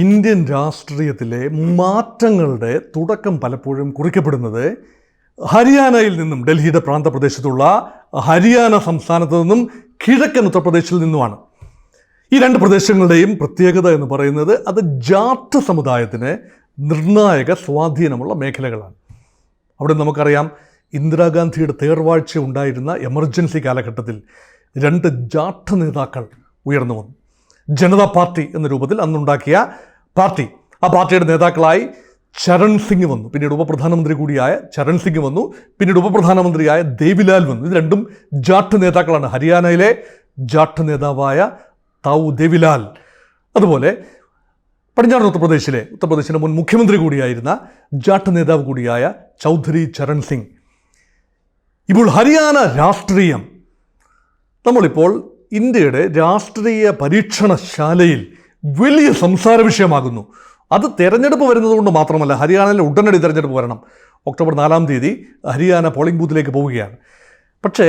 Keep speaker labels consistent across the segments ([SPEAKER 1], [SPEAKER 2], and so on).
[SPEAKER 1] Indian രാഷ്ട്രീയത്തിലെ മാറ്റങ്ങളുടെ തുടക്കം പലപ്പോഴും കുറിക്കപ്പെടുന്നത് ഹരിയാനയിൽ നിന്നും, ഡൽഹിയുടെ പ്രാന്തപ്രദേശത്തുള്ള ഹരിയാന സംസ്ഥാനത്ത് നിന്നും കിഴക്കൻ ഉത്തർപ്രദേശിൽ നിന്നുമാണ്. ഈ രണ്ട് പ്രദേശങ്ങളുടെയും പ്രത്യേകത എന്ന് പറയുന്നത് അത് ജാട്ട് സമുദായത്തിന് നിർണായക സ്വാധീനമുള്ള മേഖലകളാണ്. അവിടെ നമുക്കറിയാം, ഇന്ദിരാഗാന്ധിയുടെ തേർവാഴ്ച ഉണ്ടായിരുന്ന എമർജൻസി കാലഘട്ടത്തിൽ രണ്ട് ജാട്ട് നേതാക്കൾ ഉയർന്നു വന്നു. ജനതാ പാർട്ടി എന്ന രൂപത്തിൽ അന്നുണ്ടാക്കിയ പാർട്ടി, ആ പാർട്ടിയുടെ നേതാക്കളായി ചരൺ സിംഗ് വന്നു. പിന്നീട് ഉപപ്രധാനമന്ത്രി കൂടിയായ ചരൺ സിംഗ് വന്നു. പിന്നീട് ഉപപ്രധാനമന്ത്രിയായ ദേവിലാൽ വന്നു. ഇത് രണ്ടും ജാട്ട് നേതാക്കളാണ്. ഹരിയാനയിലെ ജാട്ട് നേതാവായ താവു ദേവിലാൽ, അതുപോലെ പടിഞ്ഞാറൻ ഉത്തർപ്രദേശിലെ മുൻ മുഖ്യമന്ത്രി കൂടിയായിരുന്ന ജാട്ട് നേതാവ് കൂടിയായ ചൗധരി ചരൺ സിംഗ്. ഇപ്പോൾ ഹരിയാന രാഷ്ട്രീയം നമ്മളിപ്പോൾ ഇന്ത്യയുടെ രാഷ്ട്രീയ പരീക്ഷണശാലയിൽ വലിയ സംസാര വിഷയമാകുന്നു. അത് തെരഞ്ഞെടുപ്പ് വരുന്നതുകൊണ്ട് മാത്രമല്ല, ഹരിയാനയിൽ ഉടനടി തെരഞ്ഞെടുപ്പ് വരണം. ഒക്ടോബർ 4 ഹരിയാന പോളിംഗ് ബൂത്തിലേക്ക് പോവുകയാണ്. പക്ഷേ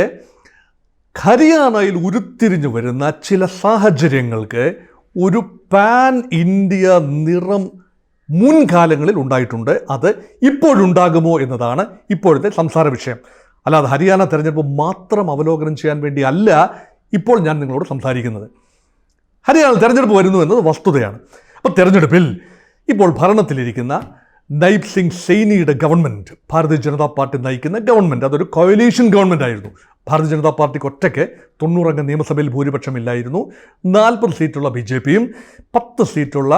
[SPEAKER 1] ഹരിയാനയിൽ ഉരുത്തിരിഞ്ഞു വരുന്ന ചില സാഹചര്യങ്ങൾക്ക് ഒരു പാൻ ഇന്ത്യ നിറം മുൻകാലങ്ങളിൽ ഉണ്ടായിട്ടുണ്ട്. അത് ഇപ്പോഴുണ്ടാകുമോ എന്നതാണ് ഇപ്പോഴത്തെ സംസാര വിഷയം. അല്ലാതെ ഹരിയാന തെരഞ്ഞെടുപ്പ് മാത്രം അവലോകനം ചെയ്യാൻ വേണ്ടി അല്ല ഇപ്പോൾ ഞാൻ നിങ്ങളോട് സംസാരിക്കുന്നത്. ഹരിയാനയിൽ തെരഞ്ഞെടുപ്പ് വരുന്നു എന്നത് വസ്തുതയാണ്. അപ്പോൾ തെരഞ്ഞെടുപ്പിൽ ഇപ്പോൾ ഭരണത്തിലിരിക്കുന്ന നൈബ് സിംഗ് സൈനിയുടെ ഗവൺമെൻറ്, ഭാരതീയ ജനതാ പാർട്ടി നയിക്കുന്ന ഗവൺമെൻറ്, അതൊരു കോയലീഷൻ ഗവൺമെൻറ് ആയിരുന്നു. ഭാരതീയ ജനതാ പാർട്ടിക്ക് ഒറ്റയ്ക്ക് 90 അംഗ നിയമസഭയിൽ ഭൂരിപക്ഷമില്ലായിരുന്നു. 40 സീറ്റുള്ള BJPയും 10 സീറ്റുള്ള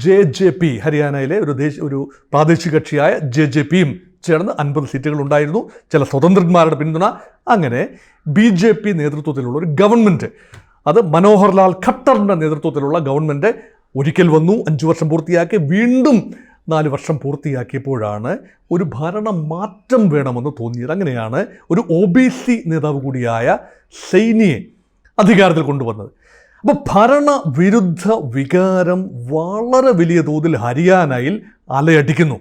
[SPEAKER 1] JJP, ഹരിയാനയിലെ ഒരു പ്രാദേശിക കക്ഷിയായ JJPയും ചേർന്ന് 50 സീറ്റുകൾ ഉണ്ടായിരുന്നു. ചില സ്വതന്ത്രന്മാരുടെ പിന്തുണ. അങ്ങനെ BJP നേതൃത്വത്തിലുള്ള ഒരു ഗവൺമെൻറ്, അത് മനോഹർ ലാൽ ഖട്ടറിൻ്റെ നേതൃത്വത്തിലുള്ള ഗവൺമെൻറ് ഒരിക്കൽ വന്നു, 5 വർഷം പൂർത്തിയാക്കി. വീണ്ടും 4 വർഷം പൂർത്തിയാക്കിയപ്പോഴാണ് ഒരു ഭരണ മാറ്റം വേണമെന്ന് തോന്നിയത്. അങ്ങനെയാണ് ഒരു OBC നേതാവ് കൂടിയായ സൈനിയെ അധികാരത്തിൽ കൊണ്ടുവന്നത്. അപ്പോൾ ഭരണവിരുദ്ധ വികാരം വളരെ വലിയ തോതിൽ ഹരിയാനയിൽ അലയടിക്കുന്നു.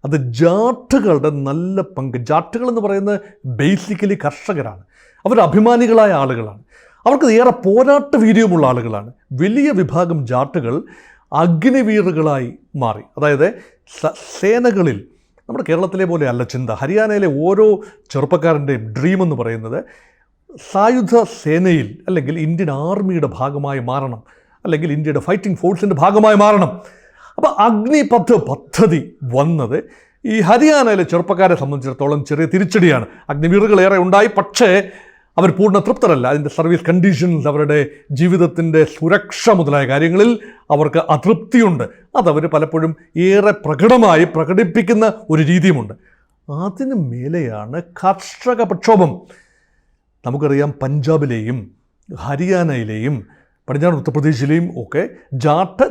[SPEAKER 1] അത് ജാട്ടുകളുടെ നല്ല പങ്ക്. ജാട്ടുകൾ എന്ന് പറയുന്നത് ബേസിക്കലി കർഷകരാണ്. അവർ അഭിമാനികളായ ആളുകളാണ്. അവർക്ക് ഏറെ പോരാട്ട വീര്യമുള്ള ആളുകളാണ്. വലിയ വിഭാഗം ജാട്ടുകൾ അഗ്നിവീറുകളായി മാറി. അതായത് സേനകളിൽ, നമ്മുടെ കേരളത്തിലെ പോലെ അല്ല ചിന്ത. ഹരിയാനയിലെ ഓരോ ചെറുപ്പക്കാരൻ്റെയും ഡ്രീം എന്ന് പറയുന്നത് സായുധ സേനയിൽ അല്ലെങ്കിൽ ഇന്ത്യൻ ആർമിയുടെ ഭാഗമായി മാറണം, അല്ലെങ്കിൽ ഇന്ത്യയുടെ ഫൈറ്റിംഗ് ഫോഴ്സിൻ്റെ ഭാഗമായി മാറണം. അപ്പോൾ അഗ്നിപഥ് പദ്ധതി വന്നത് ഈ ഹരിയാനയിലെ ചെറുപ്പക്കാരെ സംബന്ധിച്ചിടത്തോളം ചെറിയ തിരിച്ചടിയാണ്. അഗ്നിവീറുകൾ ഏറെ ഉണ്ടായി, പക്ഷേ അവർ പൂർണ്ണ തൃപ്തരല്ല. അതിൻ്റെ സർവീസ് കണ്ടീഷൻസ്, അവരുടെ ജീവിതത്തിൻ്റെ സുരക്ഷ മുതലായ കാര്യങ്ങളിൽ അവർക്ക് അതൃപ്തിയുണ്ട്. അതവർ പലപ്പോഴും ഏറെ പ്രകടമായി പ്രകടിപ്പിക്കുന്ന ഒരു രീതിയുമുണ്ട്. അതിന് മേലെയാണ് കർഷക പ്രക്ഷോഭം. നമുക്കറിയാം, പഞ്ചാബിലെയും ഹരിയാനയിലെയും പടിഞ്ഞാറൻ ഉത്തർപ്രദേശിലെയും ഒക്കെ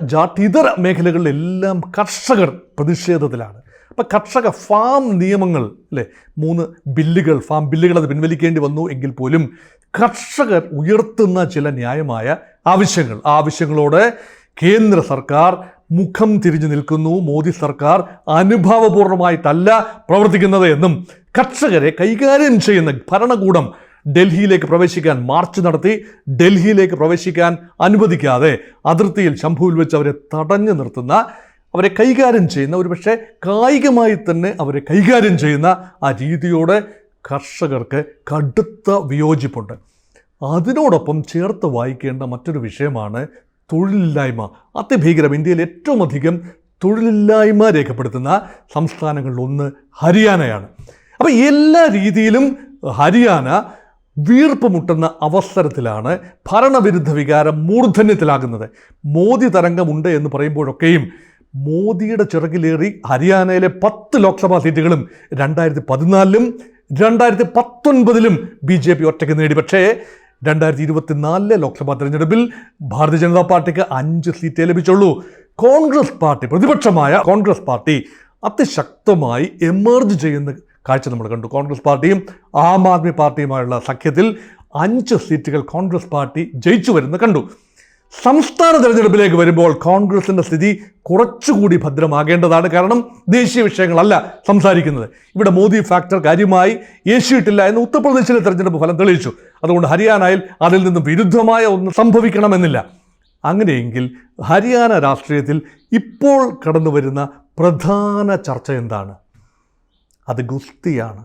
[SPEAKER 1] ജാട്ടിതര മേഖലകളിലെല്ലാം കർഷകർ പ്രതിഷേധത്തിലാണ്. അപ്പം കർഷക ഫാം നിയമങ്ങൾ, അല്ലേ, 3 ബില്ലുകൾ, ഫാം ബില്ലുകൾ അത് പിൻവലിക്കേണ്ടി വന്നു എങ്കിൽ പോലും കർഷകർ ഉയർത്തുന്ന ചില ന്യായമായ ആവശ്യങ്ങൾ, ആ ആവശ്യങ്ങളോട് കേന്ദ്ര സർക്കാർ മുഖം തിരിഞ്ഞു നിൽക്കുന്നു. മോദി സർക്കാർ അനുഭാവപൂർണ്ണമായിട്ടല്ല പ്രവർത്തിക്കുന്നത് എന്നും കർഷകരെ കൈകാര്യം ചെയ്യുന്ന ഭരണകൂടം ഡൽഹിയിലേക്ക് പ്രവേശിക്കാൻ മാർച്ച് നടത്തി. ഡൽഹിയിലേക്ക് പ്രവേശിക്കാൻ അനുവദിക്കാതെ അതിർത്തിയിൽ ശംഭുവിൽ വെച്ച് അവരെ തടഞ്ഞു നിർത്തുന്ന, അവരെ കൈകാര്യം ചെയ്യുന്ന, ഒരുപക്ഷെ കായികമായി തന്നെ അവരെ കൈകാര്യം ചെയ്യുന്ന ആ രീതിയോട് കർഷകർക്ക് കടുത്ത വിയോജിപ്പുണ്ട്. അതിനോടൊപ്പം ചേർത്ത് വായിക്കേണ്ട മറ്റൊരു വിഷയമാണ് തൊഴിലില്ലായ്മ. അതിഭീകരം. ഇന്ത്യയിൽ ഏറ്റവും അധികം തൊഴിലില്ലായ്മ രേഖപ്പെടുത്തുന്ന സംസ്ഥാനങ്ങളിലൊന്ന് ഹരിയാനയാണ്. അപ്പോൾ എല്ലാ രീതിയിലും ഹരിയാന വീർപ്പ് മുട്ടുന്ന അവസരത്തിലാണ് ഭരണവിരുദ്ധ വികാരം മൂർധന്യത്തിലാകുന്നത്. മോദി തരംഗമുണ്ട് എന്ന് പറയുമ്പോഴൊക്കെയും മോദിയുടെ ചിറകിലേറി ഹരിയാനയിലെ 10 ലോക്സഭാ സീറ്റുകളും 2014-ലും 2019-ലും BJP ഒറ്റയ്ക്ക് നേടി. പക്ഷേ 2024 ലോക്സഭാ തെരഞ്ഞെടുപ്പിൽ ഭാരതീയ ജനതാ പാർട്ടിക്ക് 5 സീറ്റേ ലഭിച്ചുള്ളൂ. കോൺഗ്രസ് പാർട്ടി, പ്രതിപക്ഷമായ കോൺഗ്രസ് പാർട്ടി അതിശക്തമായി എമർജ് ചെയ്യുന്ന കാഴ്ച നമ്മൾ കണ്ടു. കോൺഗ്രസ് പാർട്ടിയും ആം ആദ്മി പാർട്ടിയുമായുള്ള സഖ്യത്തിൽ 5 സീറ്റുകൾ കോൺഗ്രസ് പാർട്ടി ജയിച്ചു വരുന്നത് കണ്ടു. സംസ്ഥാന തെരഞ്ഞെടുപ്പിലേക്ക് വരുമ്പോൾ കോൺഗ്രസിൻ്റെ സ്ഥിതി കുറച്ചുകൂടി ഭദ്രമാകേണ്ടതാണ്. കാരണം ദേശീയ വിഷയങ്ങളല്ല സംസാരിക്കുന്നത്. ഇവിടെ മോദി ഫാക്ടർ കാര്യമായി ഏശിയിട്ടില്ല എന്ന് ഉത്തർപ്രദേശിലെ തെരഞ്ഞെടുപ്പ് ഫലം തെളിയിച്ചു. അതുകൊണ്ട് ഹരിയാനയിൽ അതിൽ നിന്നും വിരുദ്ധമായ ഒന്ന് സംഭവിക്കണമെന്നില്ല. അങ്ങനെയെങ്കിൽ ഹരിയാന രാഷ്ട്രീയത്തിൽ ഇപ്പോൾ കടന്നു വരുന്ന പ്രധാന ചർച്ച എന്താണ്? അത് ഗുസ്തിയാണ്.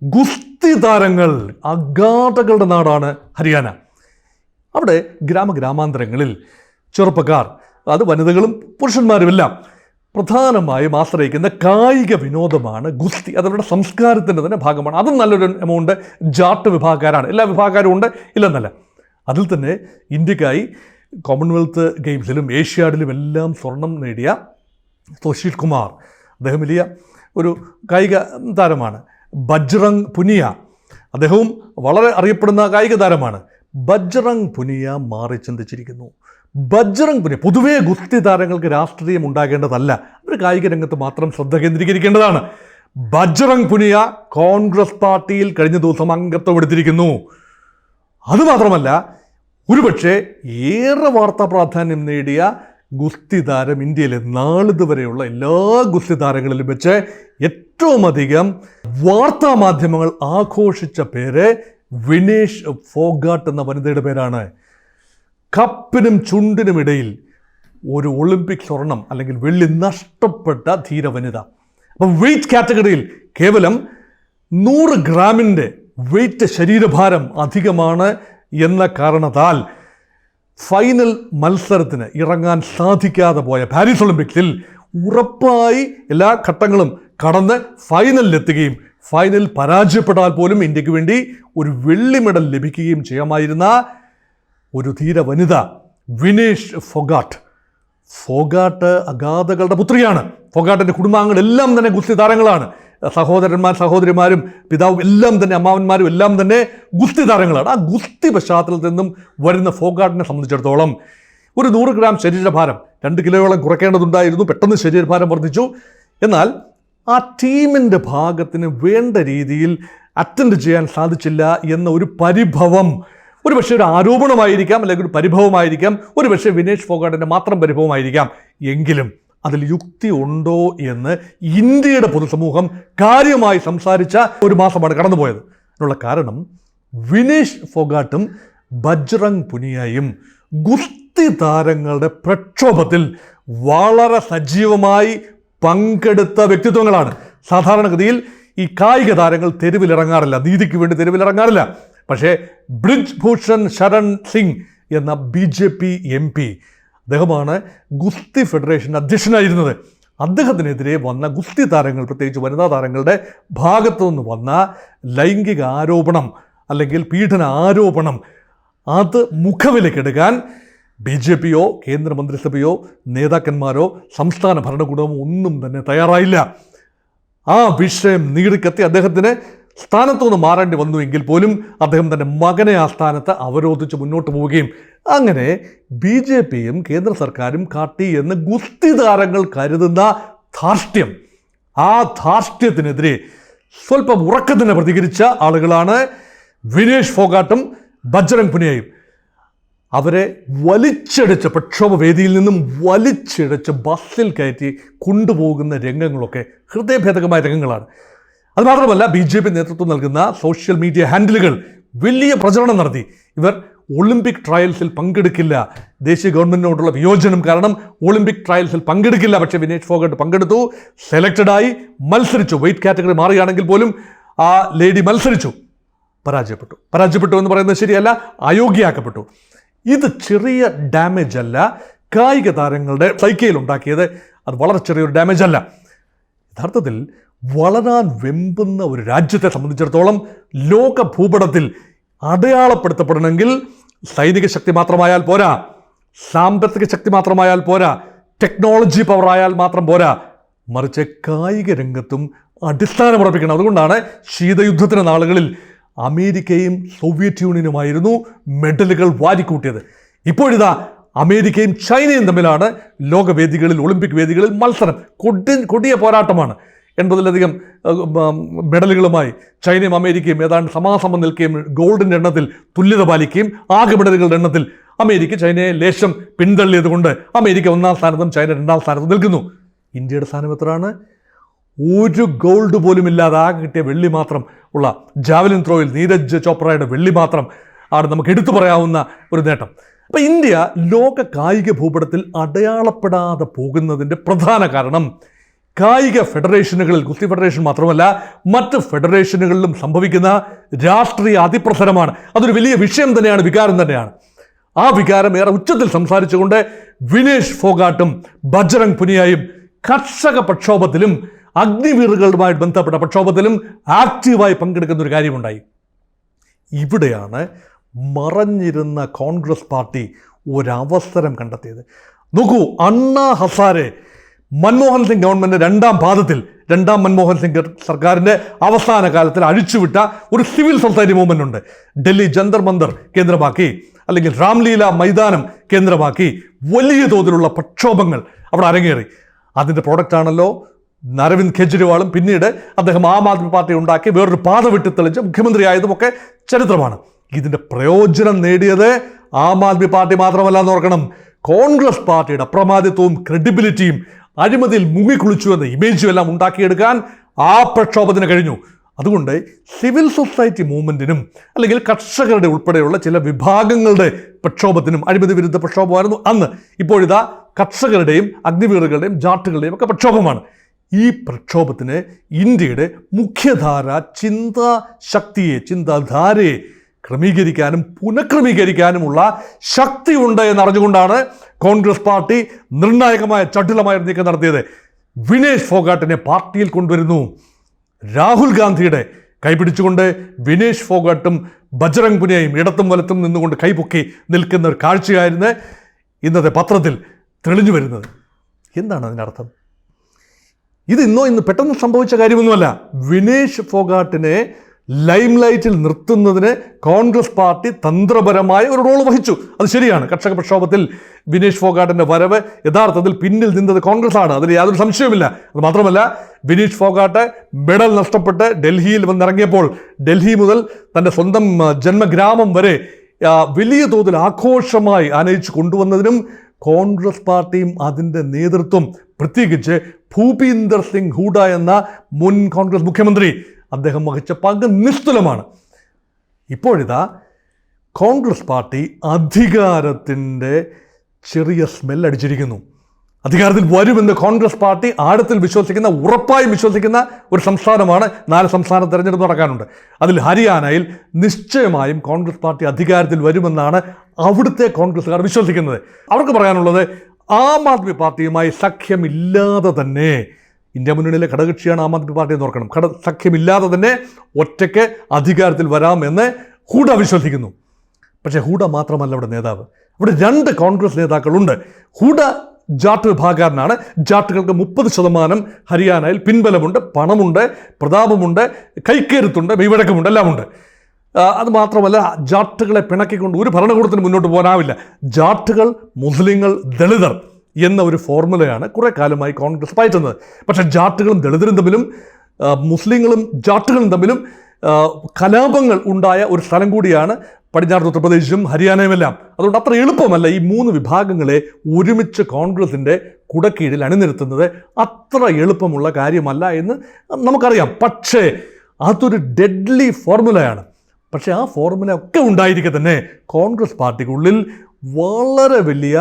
[SPEAKER 1] ഗുസ്തി താരങ്ങൾ, അഗാധകളുടെ നാടാണ് ഹരിയാന. അവിടെ ഗ്രാമാന്തരങ്ങളിൽ ചെറുപ്പക്കാർ, അത് വനിതകളും പുരുഷന്മാരുമെല്ലാം പ്രധാനമായും ആശ്രയിക്കുന്ന കായിക വിനോദമാണ് ഗുസ്തി. അതവരുടെ സംസ്കാരത്തിൻ്റെ തന്നെ ഭാഗമാണ്. അതും നല്ലൊരു എമൗണ്ട് ജാട്ട് വിഭാഗക്കാരാണ്. എല്ലാ വിഭാഗക്കാരും ഉണ്ട്, ഇല്ലെന്നല്ല. അതിൽ തന്നെ ഇന്ത്യക്കായി കോമൺവെൽത്ത് ഗെയിംസിലും ഏഷ്യാഡിലും എല്ലാം സ്വർണം നേടിയ സുശീൽ കുമാർ, അദ്ദേഹം വലിയ ഒരു കായിക താരമാണ്. ബജ്റംഗ് പുനിയ, അദ്ദേഹവും വളരെ അറിയപ്പെടുന്ന കായിക താരമാണ്. ബജ്റംഗ് പുനിയ മാറി ചിന്തിച്ചിരിക്കുന്നു. ബജ്റംഗ് പുനിയ, പൊതുവേ ഗുസ്തി താരങ്ങൾക്ക് രാഷ്ട്രീയം ഉണ്ടാകേണ്ടതല്ല, അവർ കായിക രംഗത്ത് മാത്രം ശ്രദ്ധ കേന്ദ്രീകരിക്കേണ്ടതാണ്. ബജ്റംഗ് പുനിയ കോൺഗ്രസ് പാർട്ടിയിൽ കഴിഞ്ഞ ദിവസം അംഗത്വം എടുത്തിരിക്കുന്നു. അതുമാത്രമല്ല, ഒരുപക്ഷെ ഏറെ വാർത്താ പ്രാധാന്യം നേടിയ ഗുസ്തി താരം, ഇന്ത്യയിലെ നാളിതുവരെയുള്ള എല്ലാ ഗുസ്തി താരങ്ങളിലും വെച്ച് ഏറ്റവും അധികം വാർത്താ മാധ്യമങ്ങൾ ആഘോഷിച്ച പേര് വിനേഷ് ഫോഗാട്ട് എന്ന വനിതയുടെ പേരാണ്. കപ്പിനും ചുണ്ടിനുമിടയിൽ ഒരു ഒളിമ്പിക് സ്വർണം അല്ലെങ്കിൽ വെള്ളി നഷ്ടപ്പെട്ട ധീര വനിത. അപ്പം വെയ്റ്റ് കാറ്റഗറിയിൽ കേവലം 100 ഗ്രാമിൻ്റെ വെയ്റ്റ്, ശരീരഭാരം അധികമാണ് എന്ന കാരണത്താൽ ഫൈനൽ മത്സരത്തിന് ഇറങ്ങാൻ സാധിക്കാതെ പോയ പാരീസ് ഒളിമ്പിക്സിൽ ഉറപ്പായി എല്ലാ ഘട്ടങ്ങളും കടന്ന് ഫൈനലിലെത്തുകയും ഫൈനൽ പരാജയപ്പെട്ടാൽ പോലും ഇന്ത്യക്ക് വേണ്ടി ഒരു വെള്ളി മെഡൽ ലഭിക്കുകയും ചെയ്യാമായിരുന്ന ഒരു ധീര വനിത വിനേഷ് ഫോഗാട്ട്. ഫോഗാട്ട് അഗാധകളുടെ പുത്രിയാണ്. ഫോഗാട്ടിൻ്റെ കുടുംബാംഗങ്ങളെല്ലാം തന്നെ ഗുസ്തി താരങ്ങളാണ്. സഹോദരന്മാർ, സഹോദരിമാരും, പിതാവും എല്ലാം തന്നെ, അമ്മാവന്മാരും എല്ലാം തന്നെ ഗുസ്തി താരങ്ങളാണ്. ആ ഗുസ്തി പശ്ചാത്തലത്തിൽ നിന്നും വരുന്ന ഫോഗാട്ടിനെ സംബന്ധിച്ചിടത്തോളം ഒരു 100 ഗ്രാം ശരീരഭാരം 2 കിലോയോളം കുറയ്ക്കേണ്ടതുണ്ടായിരുന്നു. പെട്ടെന്ന് ശരീരഭാരം വർദ്ധിച്ചു. എന്നാൽ ആ ടീമിൻ്റെ ഭാഗത്തിന് വേണ്ട രീതിയിൽ അറ്റൻഡ് ചെയ്യാൻ സാധിച്ചില്ല എന്ന ഒരു പരിഭവം, ഒരു പക്ഷേ ഒരു ആരോപണമായിരിക്കാം, അല്ലെങ്കിൽ ഒരു പരിഭവമായിരിക്കാം, ഒരു പക്ഷേ വിനേഷ് ഫോഗാട്ടിൻ്റെ മാത്രം പരിഭവമായിരിക്കാം. എങ്കിലും അതിൽ യുക്തി ഉണ്ടോ എന്ന് ഇന്ത്യയുടെ പൊതുസമൂഹം കാര്യമായി സംസാരിച്ച ഒരു മാസമാണ് കടന്നുപോയത്. അതിനുള്ള കാരണം വിനേഷ് ഫോഗാട്ടും ബജ്റംഗ് പുനിയയും ഗുസ്തി താരങ്ങളുടെ പ്രക്ഷോഭത്തിൽ വളരെ സജീവമായി പങ്കെടുത്ത വ്യക്തിത്വങ്ങളാണ്. സാധാരണഗതിയിൽ ഈ കായിക താരങ്ങൾ തെരുവിലിറങ്ങാറില്ല, നീതിക്ക് വേണ്ടി തെരുവിലിറങ്ങാറില്ല. പക്ഷേ ബ്രിജ് ഭൂഷൺ ശരൺ സിംഗ് എന്ന BJP MP, അദ്ദേഹമാണ് ഗുസ്തി ഫെഡറേഷൻ അധ്യക്ഷനായിരുന്നത്. അദ്ദേഹത്തിനെതിരെ വന്ന ഗുസ്തി താരങ്ങൾ, പ്രത്യേകിച്ച് വനിതാ താരങ്ങളുടെ ഭാഗത്തു നിന്ന് വന്ന ലൈംഗിക ആരോപണം അല്ലെങ്കിൽ പീഡന ആരോപണം, അത് മുഖവിലക്കെടുക്കാൻ BJPയോ കേന്ദ്രമന്ത്രിസഭയോ നേതാക്കന്മാരോ സംസ്ഥാന ഭരണകൂടമോ ഒന്നും തന്നെ തയ്യാറായില്ല. ആ വിഷയം നീടിക്കെത്തി അദ്ദേഹത്തിന് സ്ഥാനത്തു നിന്ന് മാറേണ്ടി വന്നുവെങ്കിൽ പോലും അദ്ദേഹം തൻ്റെ മകനെ ആ സ്ഥാനത്ത് അവരോധിച്ച് മുന്നോട്ട് പോവുകയും അങ്ങനെ BJPയും കേന്ദ്ര സർക്കാരും കാട്ടി എന്ന് ഗുസ്തി താരങ്ങൾ കരുതുന്ന ധാർഷ്ട്യം, ആ ധാർഷ്ട്യത്തിനെതിരെ സ്വല്പം ഉറക്കത്തിന് പ്രതികരിച്ച ആളുകളാണ് വിനേഷ് ഫോഗാട്ടും ബജ്റംഗ് പുനിയയും. അവരെ വലിച്ചടിച്ച്, പ്രക്ഷോഭ വേദിയിൽ നിന്നും വലിച്ചിഴച്ച് ബസ്സിൽ കയറ്റി കൊണ്ടുപോകുന്ന രംഗങ്ങളൊക്കെ ഹൃദയഭേദകമായ രംഗങ്ങളാണ്. അതുമാത്രമല്ല, BJP നേതൃത്വം നൽകുന്ന സോഷ്യൽ മീഡിയ ഹാൻഡിലുകൾ വലിയ പ്രചരണം നടത്തി. ഇവർ ഒളിമ്പിക് ട്രയൽസിൽ പങ്കെടുക്കില്ല, ദേശീയ ഗവൺമെൻറ്റിനോടുള്ള വിയോജനം കാരണം ഒളിമ്പിക് ട്രയൽസിൽ പങ്കെടുക്കില്ല. പക്ഷേ വിനേഷ് ഫോഗാട്ട് പങ്കെടുത്തു, സെലക്റ്റഡായി, മത്സരിച്ചു. വെയ്റ്റ് കാറ്റഗറി മാറുകയാണെങ്കിൽ പോലും ആ ലേഡി മത്സരിച്ചു, പരാജയപ്പെട്ടു എന്ന് പറയുന്നത് ശരിയല്ല, അയോഗ്യയാക്കപ്പെട്ടു. ഇത് ചെറിയ ഡാമേജ് അല്ല കായിക താരങ്ങളുടെ സൈക്കയിൽ ഉണ്ടാക്കിയത്, അത് വളരെ ചെറിയൊരു ഡാമേജ് അല്ല. യഥാർത്ഥത്തിൽ വളരാൻ വെമ്പുന്ന ഒരു രാജ്യത്തെ സംബന്ധിച്ചിടത്തോളം ലോക ഭൂപടത്തിൽ അടയാളപ്പെടുത്തപ്പെടണമെങ്കിൽ സൈനിക ശക്തി മാത്രമായാൽ പോരാ, സാമ്പത്തിക ശക്തി മാത്രമായാൽ പോരാ, ടെക്നോളജി പവറായാൽ മാത്രം പോരാ, മറിച്ച് കായിക രംഗത്തും അടിസ്ഥാനമുറപ്പിക്കണം. അതുകൊണ്ടാണ് ശീതയുദ്ധത്തിന് നാളുകളിൽ അമേരിക്കയും സോവിയറ്റ് യൂണിയനുമായിരുന്നു മെഡലുകൾ വാരിക്കൂട്ടിയത്. ഇപ്പോഴിതാ അമേരിക്കയും ചൈനയും തമ്മിലാണ് ലോകവേദികളിൽ, ഒളിമ്പിക് വേദികളിൽ മത്സരം. കൊടിയ പോരാട്ടമാണ്. 80-ലധികം മെഡലുകളുമായി ചൈനയും അമേരിക്കയും ഏതാണ്ട് സമാസമം നിൽക്കുകയും ഗോൾഡിൻ്റെ എണ്ണത്തിൽ തുല്യത പാലിക്കുകയും ആകെ മെഡലുകളുടെ എണ്ണത്തിൽ അമേരിക്ക ചൈനയെ ലേശം പിന്തള്ളിയതുകൊണ്ട് അമേരിക്ക 1-ാം സ്ഥാനത്തും ചൈന 2-ാം സ്ഥാനത്തും നിൽക്കുന്നു. ഇന്ത്യയുടെ സ്ഥാനം എത്രയാണ്? ഒരു ഗോൾഡ് പോലും ഇല്ലാതെ ആകെ കിട്ടിയ വെള്ളി മാത്രം ഉള്ള ജാവലിൻ ത്രോയിൽ നീരജ് ചോപ്രയുടെ വെള്ളി മാത്രം ആണ് നമുക്ക് എടുത്തു പറയാവുന്ന ഒരു നേട്ടം. അപ്പം ഇന്ത്യ ലോക കായിക ഭൂപടത്തിൽ അടയാളപ്പെടാതെ പോകുന്നതിൻ്റെ പ്രധാന കാരണം കായിക ഫെഡറേഷനുകളിൽ, ഗുസ്തി ഫെഡറേഷൻ മാത്രമല്ല മറ്റ് ഫെഡറേഷനുകളിലും സംഭവിക്കുന്ന രാഷ്ട്രീയ അതിപ്രസരമാണ്. അതൊരു വലിയ വിഷയം തന്നെയാണ്, വികാരം തന്നെയാണ്. ആ വികാരം ഏറെ ഉച്ചത്തിൽ സംസാരിച്ചുകൊണ്ട് വിനേഷ് ഫോഗാട്ടും ബജ്റംഗ് പുനിയയും കർഷക പ്രക്ഷോഭത്തിലും അഗ്നിവീറുകളുമായി ബന്ധപ്പെട്ട പ്രക്ഷോഭത്തിലും ആക്റ്റീവായി പങ്കെടുക്കുന്ന ഒരു കാര്യമുണ്ടായി. ഇവിടെയാണ് മറഞ്ഞിരുന്ന കോൺഗ്രസ് പാർട്ടി ഒരവസരം കണ്ടെത്തിയത്. നോക്കൂ, അണ്ണാ ഹസാരെ മൻമോഹൻ സിംഗ് ഗവൺമെൻറ് രണ്ടാം മൻമോഹൻ സിംഗ് സർക്കാരിൻ്റെ അവസാന കാലത്തിൽ അഴിച്ചുവിട്ട ഒരു സിവിൽ സൊസൈറ്റി മൂവ്മെൻ്റ് ഉണ്ട്. ഡൽഹി ജന്തർ മന്ദർ കേന്ദ്രമാക്കി അല്ലെങ്കിൽ രാംലീല മൈതാനം കേന്ദ്രമാക്കി വലിയ തോതിലുള്ള പ്രക്ഷോഭങ്ങൾ അവിടെ അരങ്ങേറി. അതിൻ്റെ പ്രോഡക്റ്റാണല്ലോ അരവിന്ദ് കെജ്രിവാളും പിന്നീട് അദ്ദേഹം ആം ആദ്മി പാർട്ടി ഉണ്ടാക്കി വേറൊരു പാത വിട്ട് തെളിച്ച് മുഖ്യമന്ത്രിയായതുമൊക്കെ ചരിത്രമാണ്. ഇതിൻ്റെ പ്രയോജനം നേടിയത് ആം ആദ്മി പാർട്ടി മാത്രമല്ല എന്ന് ഓർക്കണം. കോൺഗ്രസ് പാർട്ടിയുടെ അപ്രമാദിത്വവും ക്രെഡിബിലിറ്റിയും അഴിമതിയിൽ മുങ്ങിക്കുളിച്ചു എന്ന ഇമേജും എല്ലാം ഉണ്ടാക്കിയെടുക്കാൻ ആ പ്രക്ഷോഭത്തിന് കഴിഞ്ഞു. അതുകൊണ്ട് സിവിൽ സൊസൈറ്റി മൂവ്മെൻറ്റിനും അല്ലെങ്കിൽ കർഷകരുടെ ഉൾപ്പെടെയുള്ള ചില വിഭാഗങ്ങളുടെ പ്രക്ഷോഭത്തിനും അഴിമതി വിരുദ്ധ പ്രക്ഷോഭമായിരുന്നു അന്ന്. ഇപ്പോഴിതാ കർഷകരുടെയും അഗ്നിവീറുകളുടെയും ജാട്ടുകളുടെയും ഒക്കെ പ്രക്ഷോഭമാണ്. ഈ പ്രക്ഷോഭത്തിന് ഇന്ത്യയുടെ മുഖ്യധാര ചിന്താധാരയെ ക്രമീകരിക്കാനും പുനഃക്രമീകരിക്കാനുമുള്ള ശക്തിയുണ്ട് എന്നറിഞ്ഞുകൊണ്ടാണ് കോൺഗ്രസ് പാർട്ടി നിർണായകമായ ചടുലമായ നീക്കം നടത്തിയത്. വിനേഷ് ഫോഗാട്ടിനെ പാർട്ടിയിൽ കൊണ്ടുവരുന്നു. രാഹുൽ ഗാന്ധിയുടെ കൈപിടിച്ചുകൊണ്ട് വിനേഷ് ഫോഗാട്ടും ബജ്റംഗ് പുനിയയും ഇടത്തും വലത്തും നിന്നുകൊണ്ട് കൈപൊക്കി നിൽക്കുന്ന ഒരു കാഴ്ചയായിരുന്നു ഇന്നത്തെ പത്രത്തിൽ തെളിഞ്ഞു വരുന്നത്. എന്താണ് അതിനർത്ഥം? ഇത് ഇന്ന് പെട്ടെന്ന് സംഭവിച്ച കാര്യമൊന്നുമല്ല. വിനേഷ് ഫോഗാട്ടിനെ ലൈം ലൈറ്റിൽ നിർത്തുന്നതിന് കോൺഗ്രസ് പാർട്ടി തന്ത്രപരമായ ഒരു റോൾ വഹിച്ചു. അത് ശരിയാണ്. കർഷക പ്രക്ഷോഭത്തിൽ വിനേഷ് ഫോഗാട്ടിൻ്റെ വരവ് യഥാർത്ഥത്തിൽ പിന്നിൽ നിന്നത് കോൺഗ്രസ് ആണ്, അതിൽ യാതൊരു സംശയവുമില്ല. അത് മാത്രമല്ല, വിനേഷ് ഫോഗാട്ട് മെഡൽ നഷ്ടപ്പെട്ട് ഡൽഹിയിൽ വന്നിറങ്ങിയപ്പോൾ ഡൽഹി മുതൽ തൻ്റെ സ്വന്തം ജന്മഗ്രാമം വരെ വലിയ തോതിൽ ആഘോഷമായി ആനയിച്ചു കൊണ്ടുവന്നതിനും കോൺഗ്രസ് പാർട്ടിയും അതിൻ്റെ നേതൃത്വം, പ്രത്യേകിച്ച് ഭൂപീന്ദർ സിംഗ് ഹൂഡ എന്ന മുൻ കോൺഗ്രസ് മുഖ്യമന്ത്രി, അദ്ദേഹം വഹിച്ച പങ്ക് നിസ്തുലമാണ്. ഇപ്പോഴിതാ കോൺഗ്രസ് പാർട്ടി അധികാരത്തിൻ്റെ ചെറിയ സ്മെല്ലടിച്ചിരിക്കുന്നു. അധികാരത്തിൽ വരുമെന്ന് കോൺഗ്രസ് പാർട്ടി ആഴത്തിൽ വിശ്വസിക്കുന്ന, ഉറപ്പായും വിശ്വസിക്കുന്ന ഒരു സംസ്ഥാനമാണ്. 4 സംസ്ഥാന തെരഞ്ഞെടുപ്പ് നടക്കാനുണ്ട്. അതിൽ ഹരിയാനയിൽ നിശ്ചയമായും കോൺഗ്രസ് പാർട്ടി അധികാരത്തിൽ വരുമെന്നാണ് അവിടുത്തെ കോൺഗ്രസ്സുകാർ വിശ്വസിക്കുന്നത്. അവർക്ക് പറയാനുള്ളത്, ആം ആദ്മി പാർട്ടിയുമായി സഖ്യമില്ലാതെ തന്നെ, ഇന്ത്യ മുന്നണിയിലെ ഘടകകക്ഷിയാണ് ആം ആദ്മി പാർട്ടി എന്ന് ഓർക്കണം, സഖ്യമില്ലാതെ തന്നെ ഒറ്റയ്ക്ക് അധികാരത്തിൽ വരാമെന്ന് ഹൂഡ വിശ്വസിക്കുന്നു. പക്ഷേ ഹൂഡ മാത്രമല്ല അവിടെ നേതാവ്. അവിടെ 2 കോൺഗ്രസ് നേതാക്കളുണ്ട്. ഹൂഡ ജാട്ട് വിഭാഗക്കാരനാണ്. ജാട്ടുകൾക്ക് 30% ഹരിയാനയിൽ പിൻബലമുണ്ട്, പണമുണ്ട്, പ്രതാപമുണ്ട്, കൈക്കേരുത്തുണ്ട്, മെയ്വഴക്കമുണ്ട്, എല്ലാമുണ്ട്. അത് മാത്രമല്ല, ജാട്ടുകളെ പിണക്കിക്കൊണ്ട് ഒരു ഭരണകൂടത്തിന് മുന്നോട്ട് പോകാനാവില്ല. ജാട്ടുകൾ, മുസ്ലിങ്ങൾ, ദളിതർ എന്ന ഒരു ഫോർമുലയാണ് കുറേ കാലമായി കോൺഗ്രസ് പയറ്റുന്നത്. പക്ഷേ ജാട്ടുകളും ദളിതരും തമ്മിലും മുസ്ലിങ്ങളും ജാട്ടുകളും തമ്മിലും കലാപങ്ങൾ ഉണ്ടായ ഒരു സ്ഥലം കൂടിയാണ് പടിഞ്ഞാറ് ഉത്തർപ്രദേശും ഹരിയാനയുമെല്ലാം. അതുകൊണ്ട് അത്ര എളുപ്പമല്ല ഈ 3 വിഭാഗങ്ങളെ ഒരുമിച്ച് കോൺഗ്രസിൻ്റെ കുടക്കീഴിൽ അണിനിരത്തുന്നത്. അത്ര എളുപ്പമുള്ള കാര്യമല്ല എന്ന് നമുക്കറിയാം. പക്ഷേ അതൊരു ഡെഡ്ലി ഫോർമുലയാണ്. പക്ഷേ ആ ഫോർമുല ഒക്കെ ഉണ്ടായിരിക്കെ തന്നെ കോൺഗ്രസ് പാർട്ടിക്കുള്ളിൽ വളരെ വലിയ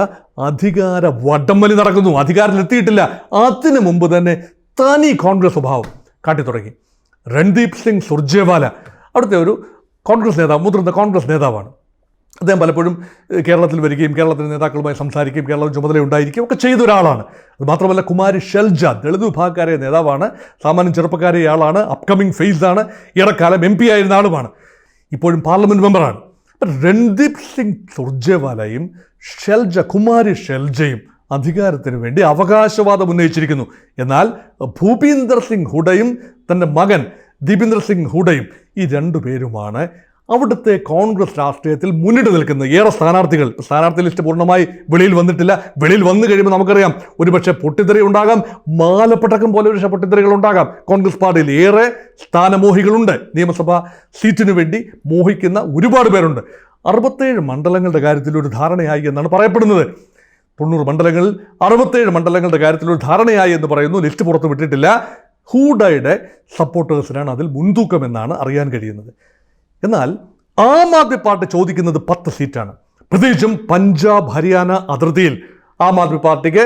[SPEAKER 1] അധികാര വടംവലി നടക്കുന്നു. അധികാരത്തിലെത്തിയിട്ടില്ല, അതിനു മുമ്പ് തന്നെ തനി കോൺഗ്രസ് സ്വഭാവം കാട്ടിത്തുടങ്ങി. രൺദീപ് സിംഗ് സുർജേവാല അവിടുത്തെ ഒരു കോൺഗ്രസ് നേതാവ്, മുതിർന്ന കോൺഗ്രസ് നേതാവാണ്. അദ്ദേഹം പലപ്പോഴും കേരളത്തിൽ വരികയും കേരളത്തിലെ നേതാക്കളുമായി സംസാരിക്കുകയും കേരളത്തിൽ ചുമതലയുണ്ടായിരിക്കുകയും ഒക്കെ ചെയ്ത ഒരാളാണ്. അത് മാത്രമല്ല, കുമാരി ഷെൽജ ദളിത് വിഭാഗക്കാരെ നേതാവാണ്, സാമാന്യം ചെറുപ്പക്കാരെ ആളാണ്, അപ്കമിങ് ഫേസാണ്, ഏറെക്കാലം MP ആയിരുന്ന ആളുമാണ്, ഇപ്പോഴും പാർലമെൻറ്റ് മെമ്പറാണ്. രൺദീപ് സിംഗ് സുർജേവാലയും കുമാരി ഷെൽജയും അധികാരത്തിന് വേണ്ടി അവകാശവാദം ഉന്നയിച്ചിരിക്കുന്നു. എന്നാൽ ഭൂപീന്ദർ സിംഗ് ഹൂഡയും തൻ്റെ മകൻ ദീപിന്ദർ സിംഗ് ഹൂഡയും, ഈ 2 പേരുമാണ് അവിടുത്തെ കോൺഗ്രസ് രാഷ്ട്രീയത്തിൽ മുന്നിട്ട് നിൽക്കുന്നത്. ഏറെ സ്ഥാനാർത്ഥി ലിസ്റ്റ് പൂർണ്ണമായി വെളിയിൽ വന്നിട്ടില്ല. വെളിയിൽ വന്നു കഴിയുമ്പോൾ നമുക്കറിയാം, ഒരുപക്ഷെ പൊട്ടിത്തെറി ഉണ്ടാകാം, മാലപ്പട്ടക്കം പോലെ ഒരു പൊട്ടിത്തെറികൾ ഉണ്ടാകാം. കോൺഗ്രസ് പാർട്ടിയിൽ ഏറെ സ്ഥാനമോഹികളുണ്ട്. നിയമസഭാ സീറ്റിനു വേണ്ടി മോഹിക്കുന്ന ഒരുപാട് പേരുണ്ട്. 67 മണ്ഡലങ്ങളുടെ കാര്യത്തിൽ ഒരു ധാരണയായി എന്നാണ് പറയപ്പെടുന്നത്. 90 മണ്ഡലങ്ങളിൽ 67 മണ്ഡലങ്ങളുടെ കാര്യത്തിൽ ഒരു ധാരണയായി എന്ന് പറയുന്നു. ലിസ്റ്റ് പുറത്ത് വിട്ടിട്ടില്ല. ഹൂഡയുടെ സപ്പോർട്ടേഴ്സിനാണ് അതിൽ മുൻതൂക്കം എന്നാണ് അറിയാൻ കഴിയുന്നത്. എന്നാൽ ആം ആദ്മി പാർട്ടി ചോദിക്കുന്നത് 10 സീറ്റാണ്. പ്രത്യേകിച്ചും പഞ്ചാബ് ഹരിയാന അതിർത്തിയിൽ ആം ആദ്മി പാർട്ടിക്ക്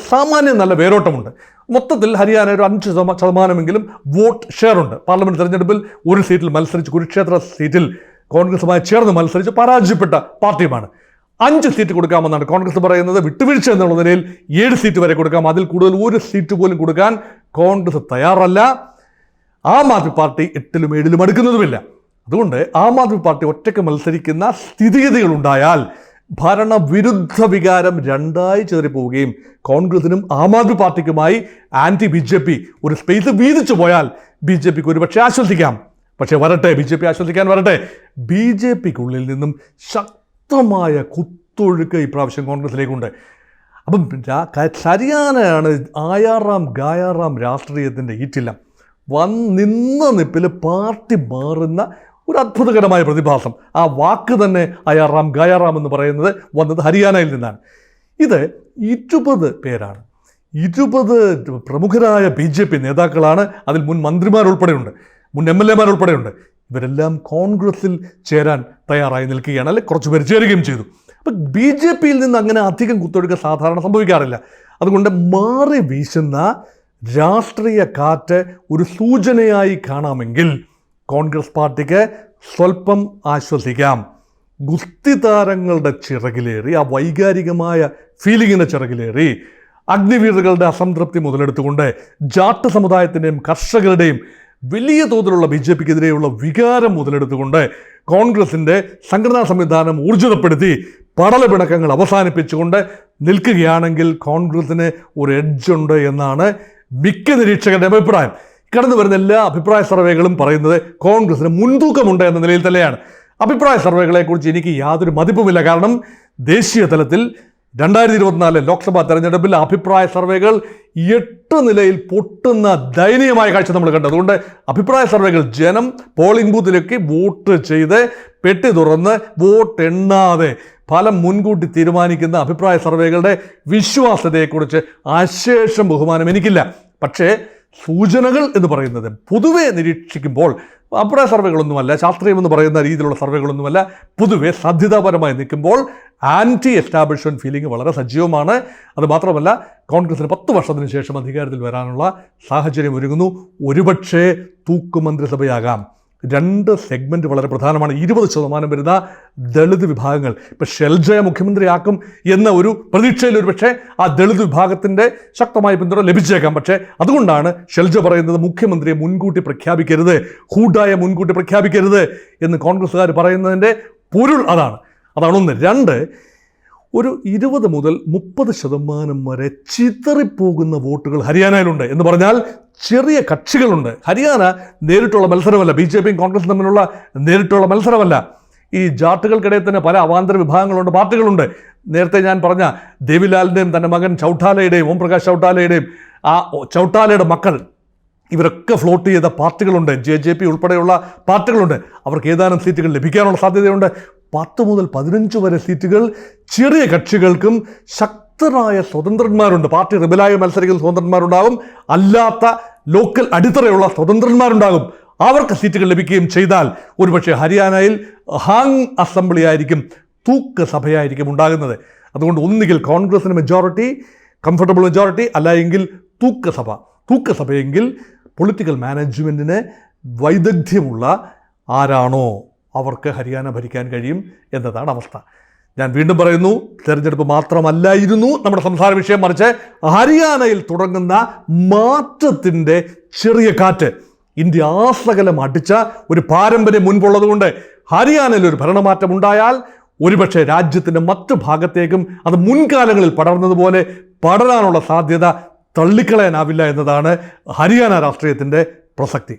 [SPEAKER 1] സാമാന്യം നല്ല വേരോട്ടമുണ്ട്. മൊത്തത്തിൽ ഹരിയാന ഒരു 5% വോട്ട് ഷെയർ ഉണ്ട്. പാർലമെന്റ് തെരഞ്ഞെടുപ്പിൽ ഒരു സീറ്റിൽ മത്സരിച്ച് കുരുക്ഷേത്ര സീറ്റിൽ കോൺഗ്രസുമായി ചേർന്ന് മത്സരിച്ച് പരാജയപ്പെട്ട പാർട്ടിയുമാണ്. 5 സീറ്റ് കൊടുക്കാമെന്നാണ് കോൺഗ്രസ് പറയുന്നത്. വിട്ടുവീഴ്ച എന്നുള്ള നിലയിൽ 7 സീറ്റ് വരെ കൊടുക്കാം. അതിൽ കൂടുതൽ ഒരു സീറ്റ് പോലും കൊടുക്കാൻ കോൺഗ്രസ് തയ്യാറല്ല. ആം ആദ്മി പാർട്ടി 8ലും 7ലും അടുക്കുന്നതുമില്ല. അതുകൊണ്ട് ആം ആദ്മി പാർട്ടി ഒറ്റയ്ക്ക് മത്സരിക്കുന്ന സ്ഥിതിഗതികൾ ഉണ്ടായാൽ ഭരണവിരുദ്ധ വികാരം രണ്ടായി ചേറിപ്പോവുകയും കോൺഗ്രസിനും ആം ആദ്മി പാർട്ടിക്കുമായി ആന്റി BJP ഒരു സ്പേസ് വീതിച്ചു പോയാൽ BJPക്ക് ഒരുപക്ഷെ ആശ്വസിക്കാം. പക്ഷേ വരട്ടെ, BJP ആശ്വസിക്കാൻ വരട്ടെ. BJPക്കുള്ളിൽ നിന്നും ശക്തമായ കുത്തൊഴുക്ക് ഇപ്രാവശ്യം കോൺഗ്രസിലേക്കുണ്ട്. അപ്പം ഹരിയാനയാണ് ആയാറാം ഗായാറാം രാഷ്ട്രീയത്തിൻ്റെ ഈറ്റില്ലം. നിന്ന നിപ്പിൽ പാർട്ടി മാറുന്ന ഒരു അത്ഭുതകരമായ പ്രതിഭാസം. ആ വാക്ക് തന്നെ അയാറാം ഗായാറാം എന്ന് പറയുന്നത് വന്നത് ഹരിയാനയിൽ നിന്നാണ്. ഇത് 20 പേരാണ്. 20 പ്രമുഖരായ BJP നേതാക്കളാണ്. അതിൽ മുൻ മന്ത്രിമാരുൾപ്പെടെയുണ്ട്, മുൻ MLA-മാരുൾപ്പെടെയുണ്ട്. ഇവരെല്ലാം കോൺഗ്രസിൽ ചേരാൻ തയ്യാറായി നിൽക്കുകയാണ്, അല്ലെ കുറച്ച് പേര് ചേരുകയും ചെയ്തു. അപ്പം BJPയിൽ നിന്ന് അങ്ങനെ അധികം കുത്തൊഴുക്ക് സാധാരണ സംഭവിക്കാറില്ല. അതുകൊണ്ട് മാറി വീശുന്ന രാഷ്ട്രീയ കാറ്റ് ഒരു സൂചനയായി കാണാമെങ്കിൽ കോൺഗ്രസ് പാർട്ടിക്ക് സ്വല്പം ആശ്വസിക്കാം. ഗുസ്തി താരങ്ങളുടെ ചിറകിലേറി, ആ വൈകാരികമായ ഫീലിങ്ങിൻ്റെ ചിറകിലേറി, അഗ്നിവീറുകളുടെ അസംതൃപ്തി മുതലെടുത്തുകൊണ്ട് ജാട്ട് സമുദായത്തിൻ്റെയും കർഷകരുടെയും വലിയ തോതിലുള്ള BJPക്കെതിരെയുള്ള വികാരം മുതലെടുത്തുകൊണ്ട് കോൺഗ്രസിൻ്റെ സംഘടനാ സംവിധാനം ഊർജിതപ്പെടുത്തി പടലപിണക്കങ്ങൾ അവസാനിപ്പിച്ചുകൊണ്ട് നിൽക്കുകയാണെങ്കിൽ കോൺഗ്രസിന് ഒരു എഡ്ജുണ്ട് എന്നാണ് മിക്ക നിരീക്ഷകരുടെ അഭിപ്രായം. കടന്നു വരുന്ന എല്ലാ അഭിപ്രായ സർവേകളും പറയുന്നത് കോൺഗ്രസിന് മുൻതൂക്കമുണ്ട് എന്ന നിലയിൽ തന്നെയാണ്. അഭിപ്രായ സർവേകളെക്കുറിച്ച് എനിക്ക് യാതൊരു മതിപ്പുമില്ല. കാരണം ദേശീയ തലത്തിൽ 2024 ലോക്സഭാ തെരഞ്ഞെടുപ്പിൽ അഭിപ്രായ സർവേകൾ 8 നിലയിൽ പൊട്ടുന്ന ദയനീയമായ കാഴ്ച നമ്മൾ കണ്ടു. അതുകൊണ്ട് അഭിപ്രായ സർവേകൾ ജനം പോളിംഗ് ബൂത്തിലേക്ക് വോട്ട് ചെയ്ത് പെട്ടി തുറന്ന് വോട്ട് എണ്ണാതെ ഫലം മുൻകൂട്ടി തീരുമാനിക്കുന്ന അഭിപ്രായ സർവേകളുടെ വിശ്വാസ്യതയെക്കുറിച്ച് അശേഷം ബഹുമാനം എനിക്കില്ല. പക്ഷേ സൂചനകൾ എന്ന് പറയുന്നത് പൊതുവെ നിരീക്ഷിക്കുമ്പോൾ അഭിപ്രായ സർവേകളൊന്നുമല്ല, ശാസ്ത്രീയമെന്ന് പറയുന്ന രീതിയിലുള്ള സർവേകളൊന്നുമല്ല, പൊതുവെ സാധ്യതാപരമായി നിൽക്കുമ്പോൾ ആൻറ്റി എസ്റ്റാബ്ലിഷ്മെൻറ്റ് ഫീലിംഗ് വളരെ സജീവമാണ്. അതുമാത്രമല്ല കോൺഗ്രസിന് 10 വർഷത്തിന് ശേഷം അധികാരത്തിൽ വരാനുള്ള സാഹചര്യം ഒരുങ്ങുന്നു. ഒരുപക്ഷേ തൂക്കുമന്ത്രിസഭയാകാം. 2 സെഗ്മെൻറ്റ് വളരെ പ്രധാനമാണ്. 20% വരുന്ന ദളിത് വിഭാഗങ്ങൾ ഇപ്പോൾ ഷെൽജയെ മുഖ്യമന്ത്രിയാക്കും എന്ന ഒരു പ്രതീക്ഷയിൽ ഒരുപക്ഷെ ആ ദളിത് വിഭാഗത്തിൻ്റെ ശക്തമായ പിന്തുണ ലഭിച്ചേക്കാം. പക്ഷേ അതുകൊണ്ടാണ് ഷെൽജ പറയുന്നത് മുഖ്യമന്ത്രിയെ മുൻകൂട്ടി പ്രഖ്യാപിക്കരുത്, ഹൂഡായെ മുൻകൂട്ടി പ്രഖ്യാപിക്കരുത് എന്ന് കോൺഗ്രസ്സുകാർ പറയുന്നതിൻ്റെ പൊരുൾ അതാണ്. ഒന്ന്. 2, ഒരു 20 മുതൽ 30% വരെ ചിതറിപ്പോകുന്ന വോട്ടുകൾ ഹരിയാനയിലുണ്ട്. എന്ന് പറഞ്ഞാൽ ചെറിയ കക്ഷികളുണ്ട്. ഹരിയാന നേരിട്ടുള്ള മത്സരമല്ല, BJPയും കോൺഗ്രസും തമ്മിലുള്ള നേരിട്ടുള്ള മത്സരമല്ല. ഈ ജാട്ടുകൾക്കിടയിൽ തന്നെ പല അവാന്തര വിഭാഗങ്ങളുണ്ട്, പാർട്ടികളുണ്ട്. നേരത്തെ ഞാൻ പറഞ്ഞ ദേവിലാലിൻ്റെയും തൻ്റെ മകൻ ചൗട്ടാലയുടെയും ഓംപ്രകാശ് ചൗട്ടാലയുടെയും ആ ചൗട്ടാലയുടെ മക്കൾ ഇവരൊക്കെ ഫ്ലോട്ട് ചെയ്ത പാർട്ടികളുണ്ട്. JJP ഉൾപ്പെടെയുള്ള പാർട്ടികളുണ്ട്. അവർക്ക് ഏതാനും സീറ്റുകൾ ലഭിക്കാനുള്ള സാധ്യതയുണ്ട്. 10 മുതൽ 15 വരെ സീറ്റുകൾ ചെറിയ കക്ഷികൾക്കും ശക്തരായ സ്വതന്ത്രന്മാരുണ്ട്. പാർട്ടി റിബലായി മത്സരിക്കുന്ന സ്വതന്ത്രന്മാരുണ്ടാകും, അല്ലാത്ത ലോക്കൽ അടിത്തറയുള്ള സ്വതന്ത്രന്മാരുണ്ടാകും. അവർക്ക് സീറ്റുകൾ ലഭിക്കുകയും ചെയ്താൽ ഒരുപക്ഷെ ഹരിയാനയിൽ ഹാങ് അസംബ്ലി ആയിരിക്കും, തൂക്ക് സഭയായിരിക്കും ഉണ്ടാകുന്നത്. അതുകൊണ്ട് ഒന്നുകിൽ കോൺഗ്രസിന് മെജോറിറ്റി, കംഫർട്ടബിൾ മെജോറിറ്റി, അല്ല എങ്കിൽ തൂക്കസഭയെങ്കിൽ പൊളിറ്റിക്കൽ മാനേജ്മെൻറ്റിന് വൈദഗ്ധ്യമുള്ള ആരാണോ അവർക്ക് ഹരിയാന ഭരിക്കാൻ കഴിയും എന്നതാണ് അവസ്ഥ. ഞാൻ വീണ്ടും പറയുന്നു, തെരഞ്ഞെടുപ്പ് മാത്രമല്ലായിരുന്നു നമ്മുടെ സംസാര വിഷയം, മറിച്ച് ഹരിയാനയിൽ തുടങ്ങുന്ന മാറ്റത്തിൻ്റെ ചെറിയ കാറ്റ് ഇന്ത്യ ആസകലം അടിച്ച ഒരു പാരമ്പര്യം മുൻപുള്ളതുകൊണ്ട് ഹരിയാനയിൽ ഒരു ഭരണമാറ്റം ഉണ്ടായാൽ ഒരുപക്ഷെ രാജ്യത്തിൻ്റെ മറ്റു ഭാഗത്തേക്കും അത് മുൻകാലങ്ങളിൽ പടർന്നതുപോലെ പടരാനുള്ള സാധ്യത തള്ളിക്കളയാനാവില്ല എന്നതാണ് ഹരിയാന രാഷ്ട്രീയത്തിൻ്റെ പ്രസക്തി.